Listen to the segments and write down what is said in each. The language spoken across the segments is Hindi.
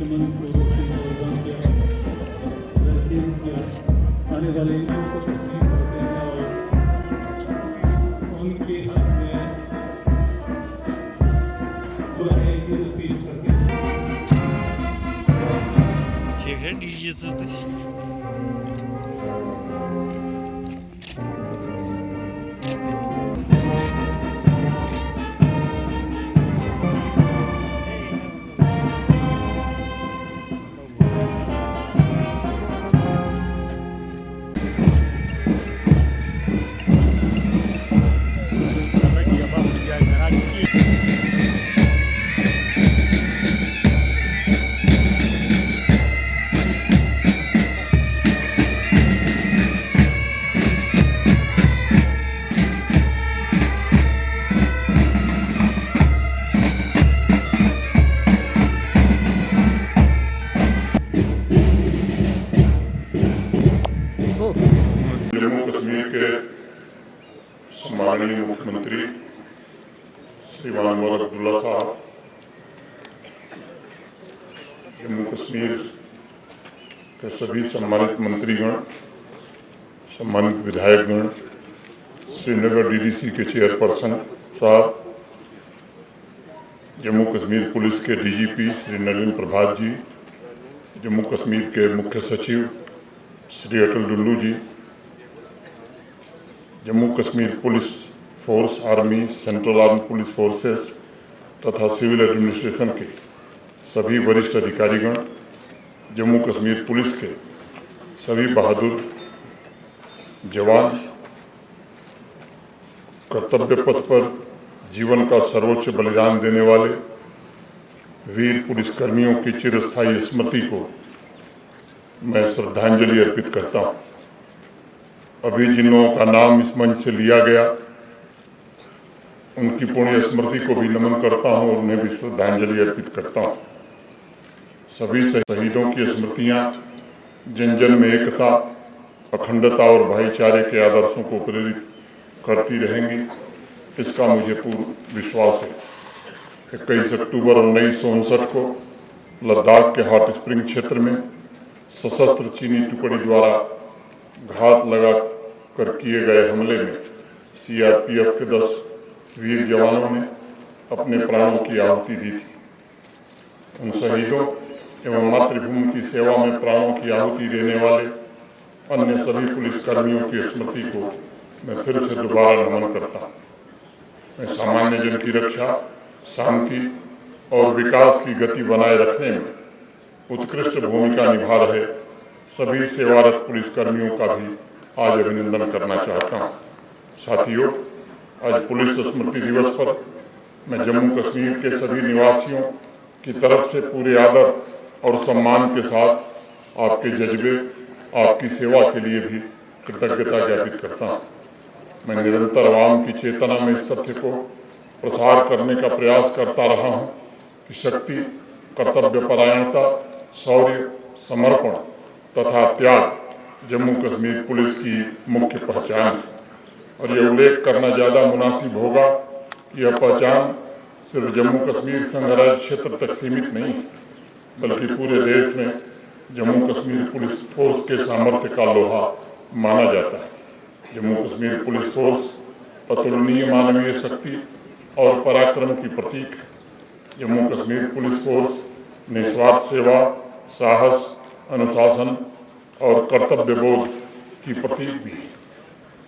मंच को रोशन और आजाद किया, तरकीब किया, आने वाले इल्म को तस्लीम करते हैं और उनके हक में दुआएं पेश करते हैं। ठीक है डीजे से जम्मू कश्मीर के सम्माननीय मुख्यमंत्री श्रीमान अनवर अब्दुल्ला साहब, जम्मू कश्मीर के सभी सम्मानित मंत्रीगण, सम्मानित विधायकगण, श्रीनगर डीडीसी के चेयरपर्सन साहब, जम्मू कश्मीर पुलिस के डीजीपी श्री नलिन प्रभात जी, जम्मू कश्मीर के मुख्य सचिव Shri Atal Dulloo ji, Jammu Kashmir police force, army, central arm police forces तथा सिविल एडमिनिस्ट्रेशन के सभी वरिष्ठ अधिकारीगण, जम्मू कश्मीर पुलिस के सभी बहादुर जवान, कर्तव्य पथ पर जीवन का सर्वोच्च बलिदान देने वाले वीर पुलिसकर्मियों की चिरस्थायी स्मृति को मैं श्रद्धांजलि अर्पित करता हूँ। अभी जिन लोगों का नाम इस मंच से लिया गया, उनकी पुण्य स्मृति को भी नमन करता हूँ और उन्हें भी श्रद्धांजलि अर्पित करता हूँ। सभी शहीदों की स्मृतियाँ जन जन में एकता, अखंडता और भाईचारे के आदर्शों को प्रेरित करती रहेंगी, इसका मुझे पूर्ण विश्वास है। 21 अक्टूबर 1959 को लद्दाख के हॉट स्प्रिंग क्षेत्र में सशस्त्र चीनी टुकड़ी द्वारा घात लगा कर किए गए हमले में सीआरपीएफ के 10 वीर जवानों ने अपने प्राणों की आहुति दी थी। उन शहीदों एवं मातृभूमि की सेवा में प्राणों की आहुति देने वाले अन्य सभी पुलिसकर्मियों की स्मृति को मैं फिर से दोबारा नमन करता हूँ। मैं सामान्य जन की रक्षा, शांति और विकास की गति बनाए रखने में उत्कृष्ट भूमिका निभा रहे सभी सेवारत पुलिसकर्मियों का भी आज अभिनंदन करना चाहता हूँ। साथियों, आज पुलिस स्मृति दिवस पर मैं जम्मू कश्मीर के सभी निवासियों की तरफ से पूरे आदर और सम्मान के साथ आपके जज्बे, आपकी सेवा के लिए भी कृतज्ञता ज्ञापित करता हूँ। मैं निरंतर आवाम की चेतना में इस तथ्य को प्रसार करने का प्रयास करता रहा हूँ कि शक्ति, कर्तव्यपरायणता, शौर्य, समर्पण तथा त्याग जम्मू कश्मीर पुलिस की मुख्य पहचान है। और यह उल्लेख करना ज़्यादा मुनासिब होगा कि यह पहचान सिर्फ जम्मू कश्मीर संघराज्य क्षेत्र तक सीमित नहीं है, बल्कि पूरे देश में जम्मू कश्मीर पुलिस फोर्स के सामर्थ्य का लोहा माना जाता है। जम्मू कश्मीर पुलिस फोर्स अतुलनीय मानवीय शक्ति और पराक्रम की प्रतीक है। जम्मू कश्मीर पुलिस फोर्स निस्वार्थ सेवा, साहस, अनुशासन और कर्तव्य बोध की प्रतीक भी है।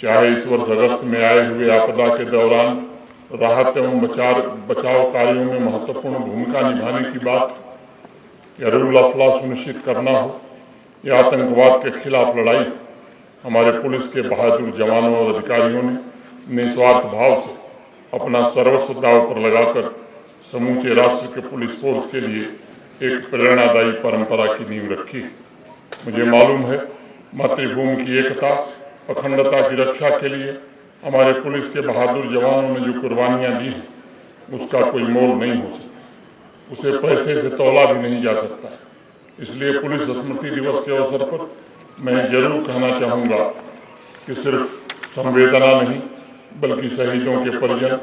चाहे इस वर्ष अगस्त में आए हुए आपदा के दौरान राहत एवं बचाव कार्यों में महत्वपूर्ण भूमिका निभाने की बात, या रूल ऑफ लॉ सुनिश्चित करना हो, या आतंकवाद के खिलाफ लड़ाई, हमारे पुलिस के बहादुर जवानों और अधिकारियों ने निस्वार्थ भाव से अपना सर्वस्व दांव पर लगाकर समूचे राष्ट्र के पुलिस फोर्स के लिए एक प्रेरणादायी परंपरा की नींव रखी है। मुझे मालूम है, मातृभूमि की एकता, अखंडता की रक्षा के लिए हमारे पुलिस के बहादुर जवानों ने जो कुर्बानियां दी हैं, उसका कोई मोल नहीं हो सकता, उसे पैसे से तौला भी नहीं जा सकता। इसलिए पुलिस स्मृति दिवस के अवसर पर मैं जरूर कहना चाहूँगा कि सिर्फ संवेदना नहीं, बल्कि शहीदों के परिजन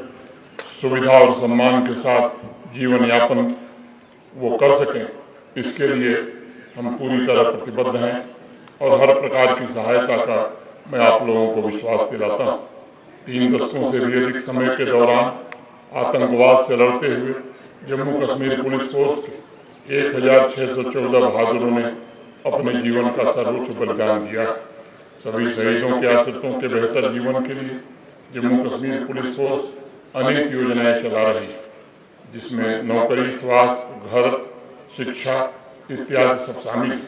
सुविधा और सम्मान के साथ जीवन यापन वो कर सकें, इसके लिए हम पूरी तरह प्रतिबद्ध हैं और हर प्रकार की सहायता का मैं आप लोगों को विश्वास दिलाता हूँ। 3 दशकों से भी अधिक समय के दौरान आतंकवाद से लड़ते हुए जम्मू कश्मीर पुलिस फोर्स के 1614 बहादुरों ने अपने जीवन का सर्वोच्च बलिदान दिया। सभी शहीदों के आश्रितों के बेहतर जीवन के लिए जम्मू कश्मीर पुलिस फोर्स अनेक योजनाएं चला रही है, जिसमें नौकरी, स्वास्थ्य, घर, शिक्षा इत्यादि सब शामिल है।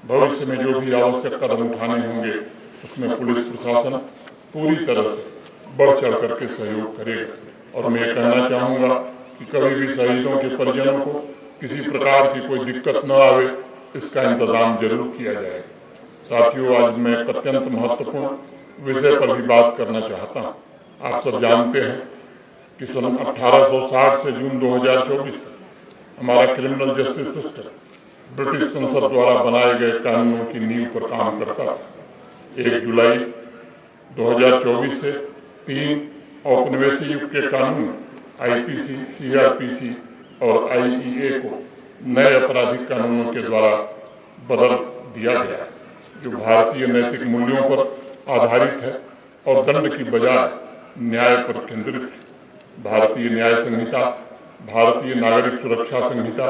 भविष्य में जो भी आवश्यक कदम उठाने होंगे उसमें पुलिस प्रशासन पूरी तरह से बढ़ चढ़ करके सहयोग करेगा। और मैं कहना चाहूँगा कि कभी भी शहीदों के परिजनों को किसी प्रकार की कोई दिक्कत न आवे, इसका इंतजाम जरूर किया जाएगा। साथियों, आज मैं एक अत्यंत महत्वपूर्ण विषय पर भी बात करना चाहता हूँ। आप सब जानते हैं कि सन 1860 से जून 2024 हमारा क्रिमिनल जस्टिस सिस्टम ब्रिटिश संसद द्वारा बनाए गए कानूनों की नींव पर काम करता था। 1 जुलाई 2024 से 3 औपनिवेशिक युग के कानून आईपीसी, सीआरपीसी और आईईए को नए आपराधिक कानूनों के द्वारा बदल दिया गया, जो भारतीय नैतिक मूल्यों पर आधारित है और दंड की बजाय न्याय पर केंद्रित है। भारतीय न्याय संहिता, भारतीय नागरिक सुरक्षा संहिता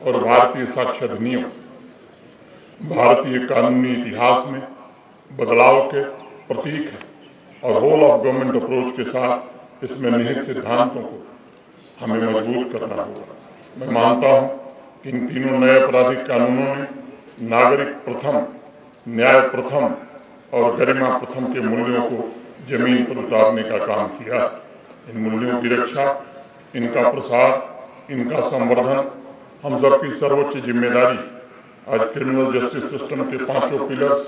और भारतीय साक्ष्य अधिनियम भारतीय कानूनी इतिहास में बदलाव के प्रतीक है और होल ऑफ गवर्नमेंट अप्रोच के साथ इसमें निहित सिद्धांतों को हमें मजबूत करना होगा। मैं मानता हूं कि इन तीनों नए आपराधिक कानूनों ने नागरिक प्रथम, न्याय प्रथम और गरिमा प्रथम के मूल्यों को जमीन पर उतारने का काम किया। इन मूल्यों की रक्षा, इनका प्रसार, इनका संवर्धन हम सबकी सर्वोच्च जिम्मेदारी। आज क्रिमिनल जस्टिस सिस्टम के 5 pillars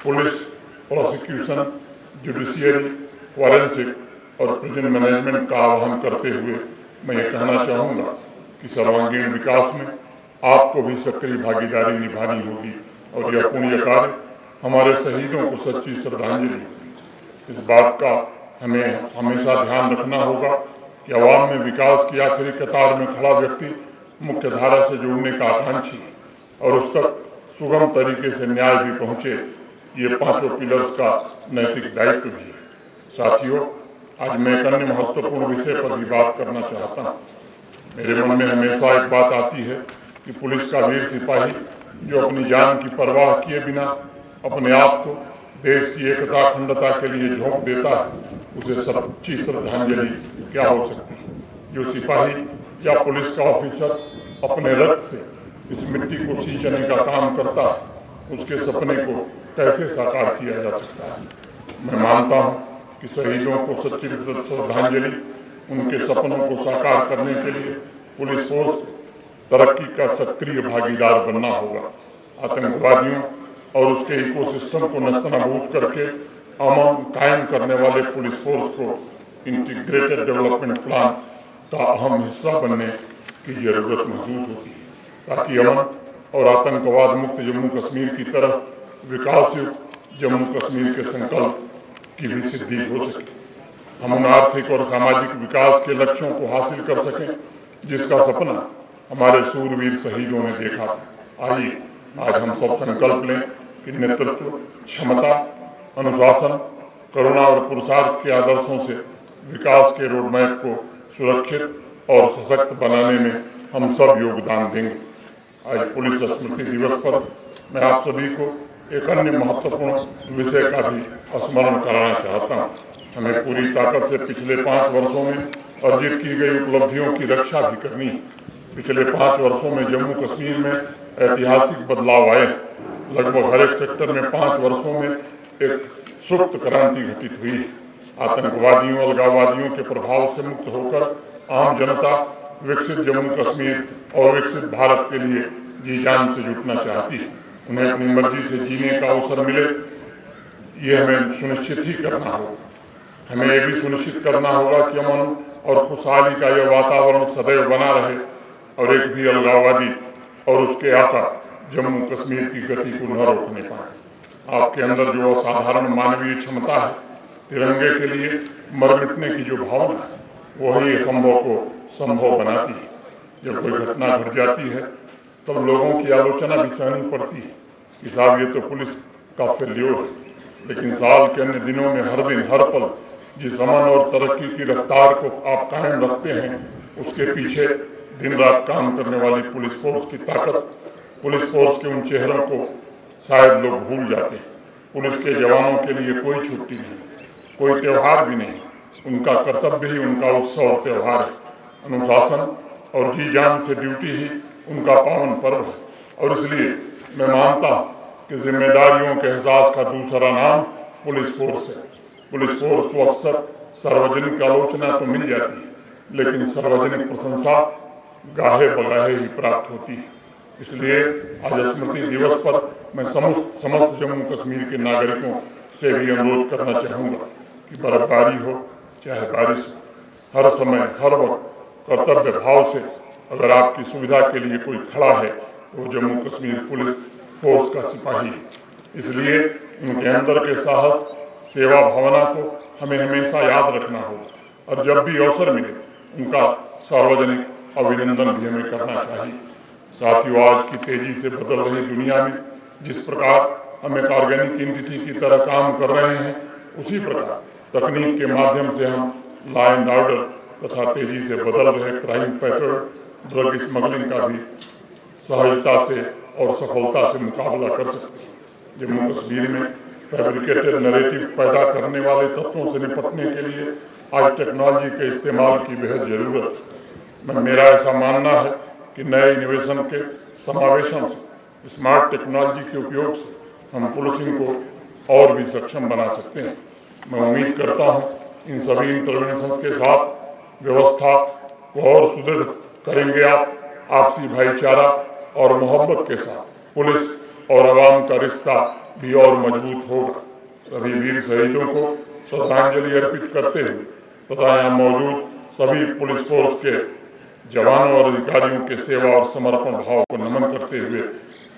police, prosecution, judiciary, forensic और प्रिजन मैनेजमेंट का आह्वान करते हुए मैं ये कहना चाहूँगा कि सर्वांगीण विकास में आपको भी सक्रिय भागीदारी निभानी होगी और यह पुण्य कार्य हमारे शहीदों को सच्ची श्रद्धांजलि होगी। इस बात का हमें हमेशा ध्यान रखना होगा कि अवाम में विकास की आखिरी कतार में खड़ा व्यक्ति मुख्य धारा से जुड़ने का आकांक्षी और उस तक सुगम तरीके से न्याय भी पहुँचे, ये 5 पिलर्स का नैतिक दायित्व भी है। साथियों, आज मैं एक अन्य महत्वपूर्ण विषय पर भी बात करना चाहता हूँ। मेरे मन में हमेशा एक बात आती है कि पुलिस का वीर सिपाही जो अपनी जान की परवाह किए बिना अपने आप को देश की एकता, अखंडता के लिए झोंक देता है, उसे सच्ची श्रद्धांजलि क्या हो सकती है। जो सिपाही या पुलिस का ऑफिसर अपने रक्त से इस मिट्टी को सींचने का काम करता है, उसके सपने को कैसे साकार किया जा सकता है। मैं मानता हूँ कि शहीदों को सच्ची श्रद्धांजलि, उनके सपनों को साकार करने के लिए पुलिस फोर्स तरक्की का सक्रिय भागीदार बनना होगा। आतंकवादियों और उसके इकोसिस्टम को नस्तनाबूद करके अमन कायम करने वाले पुलिस फोर्स को इंटीग्रेटेड डेवलपमेंट प्लान का अहम हिस्सा बनने की जरूरत महसूस होती है, ताकि अमन और आतंकवाद मुक्त जम्मू कश्मीर की तरफ विकास युक्त जम्मू कश्मीर के संकल्प की भी सिद्धि हो सके। हम उन आर्थिक और सामाजिक विकास के लक्ष्यों को हासिल कर सकें जिसका सपना हमारे शूरवीर शहीदों ने देखा था। आइए आज हम सब संकल्प लें कि नेतृत्व, क्षमता, अनुशासन, करुणा और पुरुषार्थ के आदर्शों से विकास के रोडमैप को सुरक्षित और सशक्त बनाने में हम सब योगदान देंगे। आज पुलिस स्मृति दिवस पर मैं आप सभी को एक अन्य महत्वपूर्ण विषय का भी स्मरण कराना चाहता हूँ। हमें पूरी ताकत से पिछले 5 वर्षों में अर्जित की गई उपलब्धियों की रक्षा भी करनी है। पिछले 5 वर्षों में जम्मू कश्मीर में ऐतिहासिक बदलाव आए। लगभग हर एक सेक्टर में 5 वर्षों में एक सुप्त क्रांति घटित हुई है। आतंकवादियों, अलगाववादियों के प्रभाव से मुक्त होकर आम जनता विकसित जम्मू कश्मीर और विकसित भारत के लिए जी जान से जुटना चाहती है। उन्हें अपनी मर्जी से जीने का अवसर मिले, ये हमें सुनिश्चित ही करना होगा। हमें ये भी सुनिश्चित करना होगा कि अमन और खुशहाली का यह वातावरण सदैव बना रहे और एक भी अलगाववादी और उसके आका जम्मू कश्मीर की गति को न रोकने पाए। आपके अंदर जो असाधारण मानवीय क्षमता है, तिरंगे के लिए मर मिटने की जो भावना है, वही असंभव को संभव बनाती है। जब कोई घटना घट जाती है तब लोगों की आलोचना भी सहनी पड़ती है कि साहब ये तो पुलिस का फेल्योर है। लेकिन साल के अन्य दिनों में हर दिन हर पल जिस अमन और तरक्की की रफ्तार को आप कायम रखते हैं, उसके पीछे दिन रात काम करने वाली पुलिस फोर्स की ताकत, पुलिस फोर्स के उन चेहरों को शायद लोग भूल जाते हैं। पुलिस के जवानों के लिए कोई छुट्टी नहीं, कोई त्यौहार भी नहीं, उनका कर्तव्य ही उनका उत्सव और त्यौहार है। अनुशासन और जी जान से ड्यूटी ही उनका पावन पर्व है। और इसलिए मैं मानता हूँ कि जिम्मेदारियों के एहसास का दूसरा नाम पुलिस फोर्स है। पुलिस फोर्स को अक्सर सार्वजनिक आलोचना तो मिल जाती है, लेकिन सार्वजनिक प्रशंसा गाहे बगाहे ही प्राप्त होती है। इसलिए आज स्मृति दिवस पर मैं समस्त जम्मू कश्मीर के नागरिकों से भी अनुरोध करना चाहूँगा कि बर्फबारी हो चाहे बारिश हो, हर समय हर वक्त कर्तव्य भाव से अगर आपकी सुविधा के लिए कोई खड़ा है तो जम्मू कश्मीर पुलिस फोर्स का सिपाही है। इसलिए उनके अंदर के साहस, सेवा भावना को हमें हमेशा याद रखना होगा और जब भी अवसर मिले उनका सार्वजनिक अभिनंदन भी हमें करना चाहिए। साथियों, आज की तेजी से बदल रही दुनिया में जिस प्रकार हम एक ऑर्गेनिक एंटिटी की तरह काम कर रहे हैं, उसी प्रकार तकनीक के माध्यम से हम लॉ एंड ऑर्डर तथा तेजी से बदल रहे क्राइम पैटर्न, ड्रग स्मगलिंग का भी सहजता से और सफलता से मुकाबला कर सकते हैं। जम्मू कश्मीर में फैब्रिकेटेड नैरेटिव पैदा करने वाले तत्वों से निपटने के लिए आज टेक्नोलॉजी के इस्तेमाल की बेहद ज़रूरत है। मेरा ऐसा मानना है कि नए इनोवेशन के समावेशन से, स्मार्ट टेक्नोलॉजी के उपयोग से हम पुलिसिंग को और भी सक्षम बना सकते हैं। मैं उम्मीद करता हूँ इन सभी इंटरवेंशन के साथ व्यवस्था को और सुदृढ़ करेंगे आप। आपसी भाईचारा और मोहब्बत के साथ पुलिस और आवाम का रिश्ता भी और मजबूत होगा। सभी वीर शहीदों को श्रद्धांजलि अर्पित करते हुए तथा यहाँ मौजूद सभी पुलिस फोर्स के जवानों और अधिकारियों के सेवा और समर्पण भाव को नमन करते हुए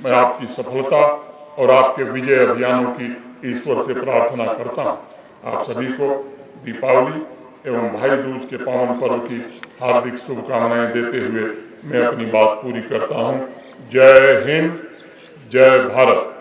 मैं आपकी सफलता और आपके विजय अभियानों की ईश्वर से प्रार्थना करता हूँ। आप सभी को दीपावली एवं भाई दूज के पावन पर्व की हार्दिक शुभकामनाएं देते हुए मैं अपनी बात पूरी करता हूँ। जय हिंद, जय भारत।